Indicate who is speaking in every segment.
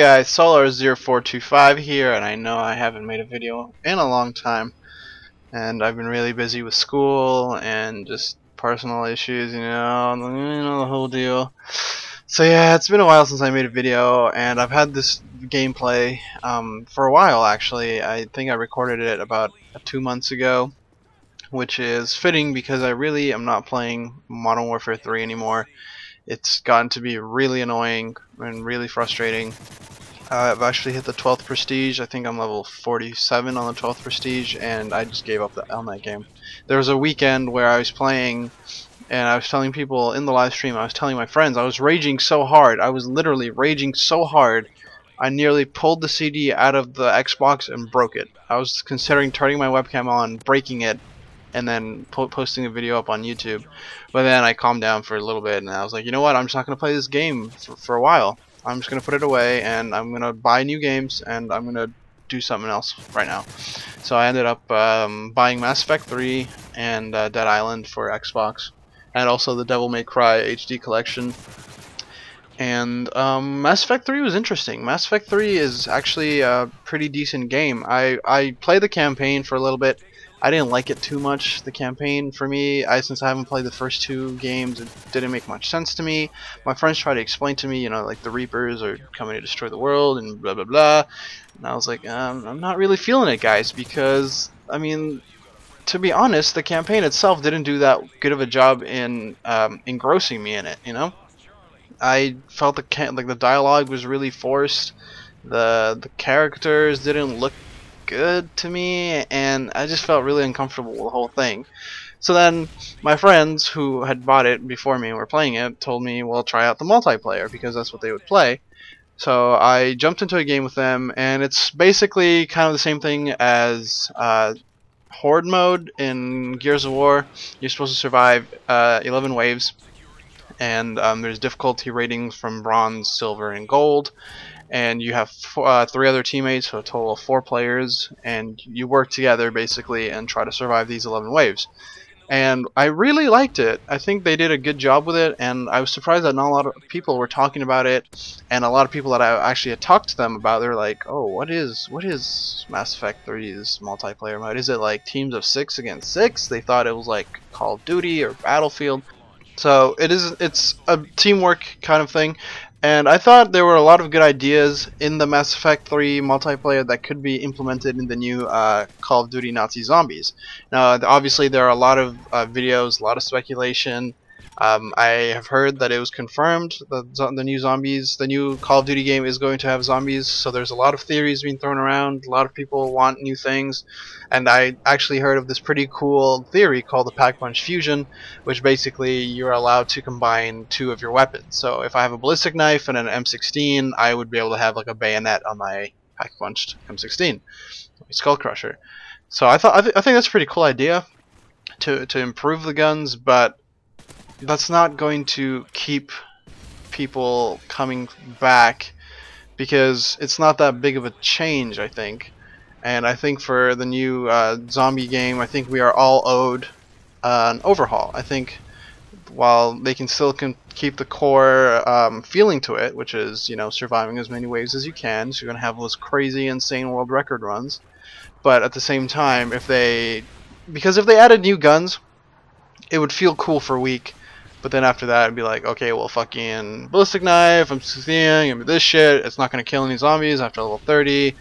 Speaker 1: guys, Solar0425 here, and I know I haven't made a video in a long time, and I've been really busy with school and just personal issues, you know the whole deal. So yeah, it's been a while since I made a video, and I've had this gameplay for a while actually. I think I recorded it about 2 months ago, which is fitting because I really am not playing Modern Warfare 3 anymore. It's gotten to be really annoying and really frustrating. I've actually hit the 12th prestige. I think I'm level 47 on the 12th prestige, and I just gave up on that game. There was a weekend where I was playing, and I was telling people in the live stream, I was telling my friends, I was raging so hard. I was literally raging so hard, I nearly pulled the CD out of the Xbox and broke it. I was considering turning my webcam on, breaking it, and then posting a video up on YouTube. But then I calmed down for a little bit, and I was like, you know what, I'm just not going to play this game for a while. I'm just going to put it away, and I'm going to buy new games, and I'm going to do something else right now. So I ended up buying Mass Effect 3 and Dead Island for Xbox, and also the Devil May Cry HD collection. And Mass Effect 3 was interesting. Mass Effect 3 is actually a pretty decent game. I played the campaign for a little bit. I didn't like it too much, the campaign, for me. Since I haven't played the first 2 games, it didn't make much sense to me. My friends tried to explain to me, you know, like the Reapers are coming to destroy the world and blah blah blah. And I was like, I'm not really feeling it, guys, because, I mean, to be honest, the campaign itself didn't do that good of a job in engrossing me in it, you know? I felt the dialogue was really forced. The characters didn't look good to me, and I just felt really uncomfortable with the whole thing. So then my friends who had bought it before me and were playing it told me, well, try out the multiplayer, because that's what they would play. So I jumped into a game with them, and it's basically kind of the same thing as Horde mode in Gears of War. You're supposed to survive 11 waves, and there's difficulty ratings from bronze, silver, and gold. And you have 3 other teammates, so a total of 4 players, and you work together basically and try to survive these 11 waves. And I really liked it. I think they did a good job with it, and I was surprised that not a lot of people were talking about it. And a lot of people that I actually had talked to them about, they're like, "Oh, what is Mass Effect 3's multiplayer mode? Is it like teams of 6 against 6?" They thought it was like Call of Duty or Battlefield. So it's a teamwork kind of thing. And I thought there were a lot of good ideas in the Mass Effect 3 multiplayer that could be implemented in the new Call of Duty Nazi Zombies. Now, obviously, there are a lot of videos, a lot of speculation. I have heard that it was confirmed that the new Call of Duty game is going to have zombies, so there's a lot of theories being thrown around. A lot of people want new things, and I actually heard of this pretty cool theory called the Pack-Punch Fusion, which basically you're allowed to combine 2 of your weapons. So if I have a ballistic knife and an M16, I would be able to have like a bayonet on my Pack-Punched M16, Skull Crusher. So I think that's a pretty cool idea to improve the guns, but that's not going to keep people coming back, because it's not that big of a change, I think. And I think for the new zombie game, I think we are all owed an overhaul. I think while they can still keep the core feeling to it, which is, you know, surviving as many waves as you can, so you're going to have those crazy, insane world record runs. But at the same time, because if they added new guns, it would feel cool for a week. But then after that, it'd be like, okay, well, fucking ballistic knife, I'm 16, give me this shit, it's not gonna kill any zombies after level 30,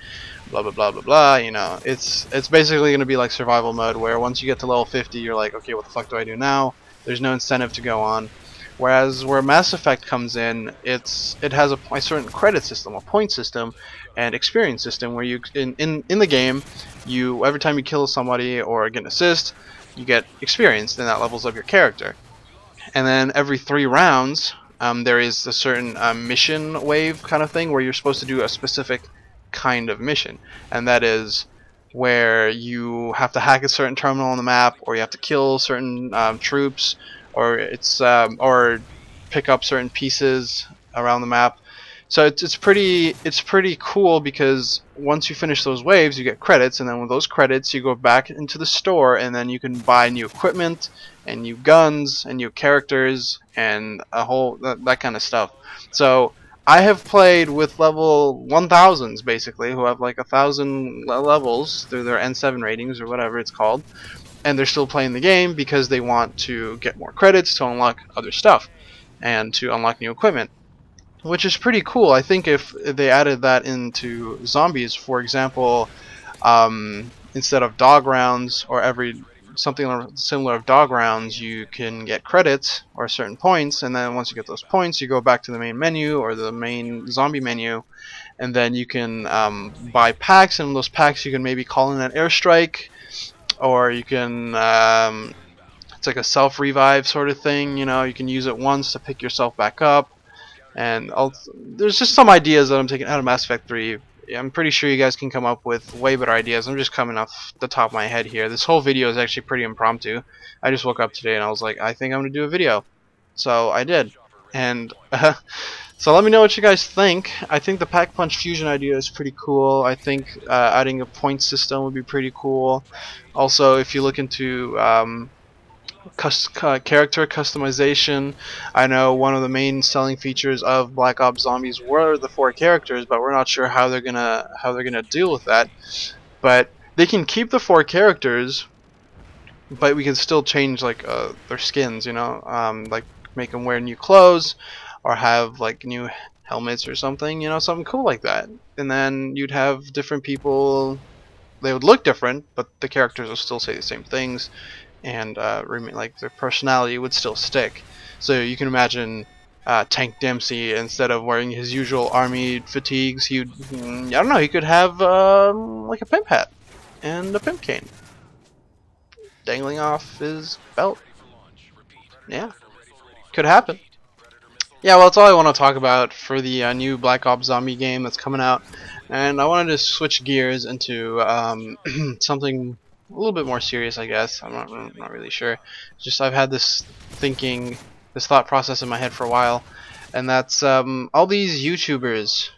Speaker 1: blah blah blah blah blah. You know, it's basically gonna be like survival mode, where once you get to level 50, you're like, okay, what the fuck do I do now? There's no incentive to go on. Whereas where Mass Effect comes in, it has a certain credit system, a point system, and experience system, where you in the game, every time you kill somebody or get an assist, you get experience, and that levels up your character. And then every 3 rounds, there is a certain mission wave kind of thing where you're supposed to do a specific kind of mission, and that is where you have to hack a certain terminal on the map, or you have to kill certain troops, or or pick up certain pieces around the map. So it's pretty cool, because once you finish those waves, you get credits, and then with those credits, you go back into the store, and then you can buy new equipment and new guns and new characters and a whole that kind of stuff. So I have played with level 1000s basically, who have like 1,000 levels through their N7 ratings or whatever it's called, and they're still playing the game because they want to get more credits to unlock other stuff and to unlock new equipment, which is pretty cool. I think if they added that into zombies, for example, instead of dog rounds or every something similar of dog rounds, you can get credits or certain points, and then once you get those points, you go back to the main menu or the main zombie menu, and then you can buy packs, and in those packs you can maybe call in an airstrike, or you can it's like a self revive sort of thing. You know, you can use it once to pick yourself back up. And there's just some ideas that I'm taking out of Mass Effect 3. I'm pretty sure you guys can come up with way better ideas. I'm just coming off the top of my head here. This whole video is actually pretty impromptu. I just woke up today and I was like, I think I'm going to do a video. So I did. And so let me know what you guys think. I think the Pack Punch Fusion idea is pretty cool. I think adding a point system would be pretty cool. Also, if you look into character customization, I know one of the main selling features of Black Ops Zombies were the 4 characters, but we're not sure how they're gonna deal with that. But they can keep the 4 characters, but we can still change like their skins, you know, like make them wear new clothes or have like new helmets or something, you know, something cool like that. And then you'd have different people. They would look different, but the characters will still say the same things, and like their personality would still stick. So you can imagine Tank Dempsey, instead of wearing his usual army fatigues, I don't know, he could have like a pimp hat and a pimp cane dangling off his belt. Yeah, could happen. Yeah, well, that's all I want to talk about for the new Black Ops Zombie game that's coming out. And I wanted to switch gears into something a little bit more serious, I guess. I'm not really sure. It's just I've had this thought process in my head for a while, and that's all these YouTubers.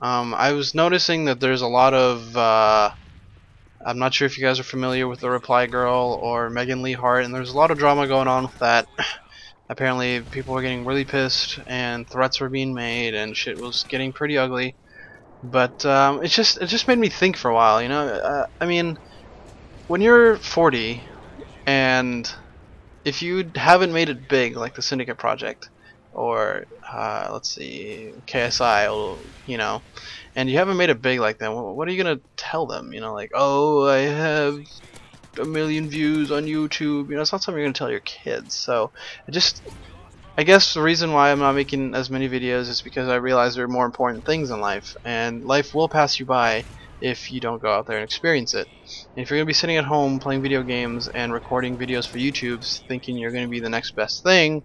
Speaker 1: I was noticing that there's a lot of I'm not sure if you guys are familiar with the Reply Girl or Megan Lee Hart, and there's a lot of drama going on with that. Apparently people were getting really pissed and threats were being made and shit was getting pretty ugly. But it just made me think for a while, you know. I mean, when you're 40 and if you haven't made it big like the Syndicate Project or let's see, KSI, you know, and you haven't made it big like that, what are you gonna tell them? You know, like, oh, I have 1 million views on YouTube. You know, it's not something you're gonna tell your kids. So I guess the reason why I'm not making as many videos is because I realize there are more important things in life, and life will pass you by if you don't go out there and experience it. And if you're gonna be sitting at home playing video games and recording videos for YouTube thinking you're gonna be the next best thing,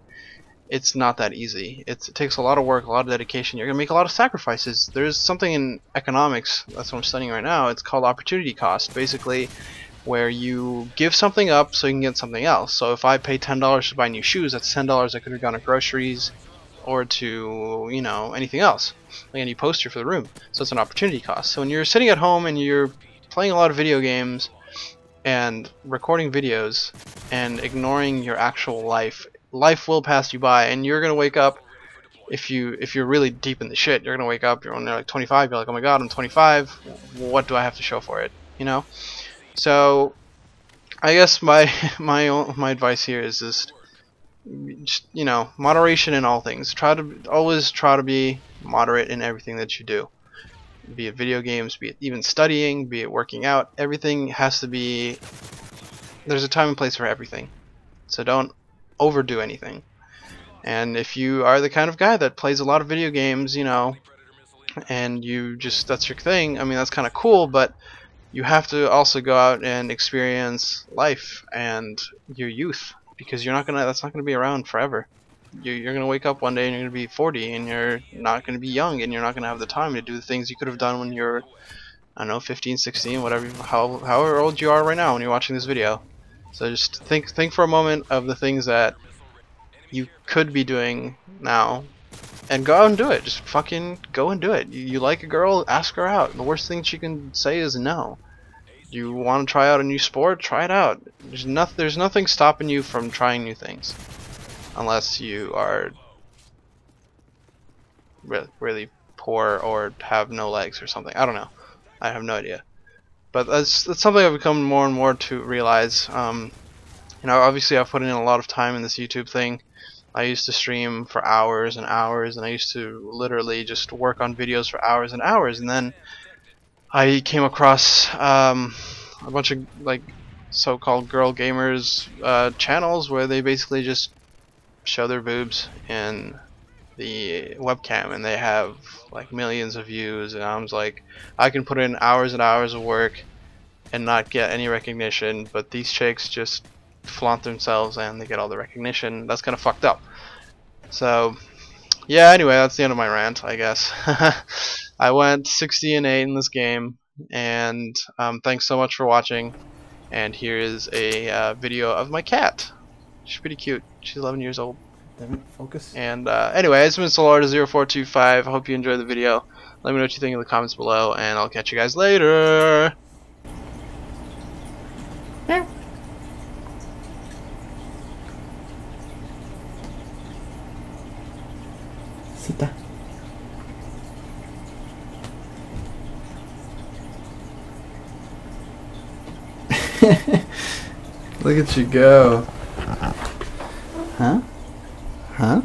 Speaker 1: it's not that easy. It takes a lot of work, a lot of dedication. You're gonna make a lot of sacrifices. There's something in economics, that's what I'm studying right now. It's called opportunity cost. Basically, where you give something up so you can get something else. So if I pay $10 to buy new shoes, that's $10 I could have gone to groceries or to, you know, anything else, like a new poster for the room. So it's an opportunity cost. So when you're sitting at home and you're playing a lot of video games and recording videos and ignoring your actual life, life will pass you by, and you're gonna wake up. If you're really deep in the shit, you're gonna wake up. You're only like 25. You're like, oh my god, I'm 25. What do I have to show for it? You know. So I guess my advice here is just, you know, moderation in all things. Always try to be moderate in everything that you do. Be it video games, be it even studying, be it working out. Everything has to be. There's a time and place for everything. So don't overdo anything. And if you are the kind of guy that plays a lot of video games, you know, and that's your thing, I mean, that's kind of cool, but you have to also go out and experience life and your youth, because that's not gonna be around forever. You're gonna wake up one day and you're gonna be 40 and you're not gonna be young, and you're not gonna have the time to do the things you could have done when you're, I don't know, 15, 16, whatever, however old you are right now when you're watching this video. So just think for a moment of the things that you could be doing now, and go out and do it. Just fucking go and do it. You like a girl, ask her out. The worst thing she can say is no. You want to try out a new sport? Try it out. There's nothing stopping you from trying new things, unless you are really poor or have no legs or something. I don't know. I have no idea. But that's something I've become more and more to realize. You know, obviously I've put in a lot of time in this YouTube thing. I used to stream for hours and hours, and I used to literally just work on videos for hours and hours, and then I came across a bunch of like so-called girl gamers channels where they basically just show their boobs in the webcam, and they have like millions of views, and I was like, I can put in hours and hours of work and not get any recognition, but these chicks just flaunt themselves and they get all the recognition. That's kind of fucked up. So yeah, anyway, that's the end of my rant, I guess. I went 60-8 in this game, and thanks so much for watching. And here is a video of my cat. She's pretty cute. She's 11 years old.
Speaker 2: Damn it, focus.
Speaker 1: And anyway, it's been Solarda0425. I hope you enjoyed the video. Let me know what you think in the comments below, and I'll catch you guys later.
Speaker 2: Yeah. Sita. Look at you go. Huh? Huh?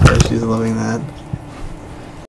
Speaker 2: Yeah, she's loving that.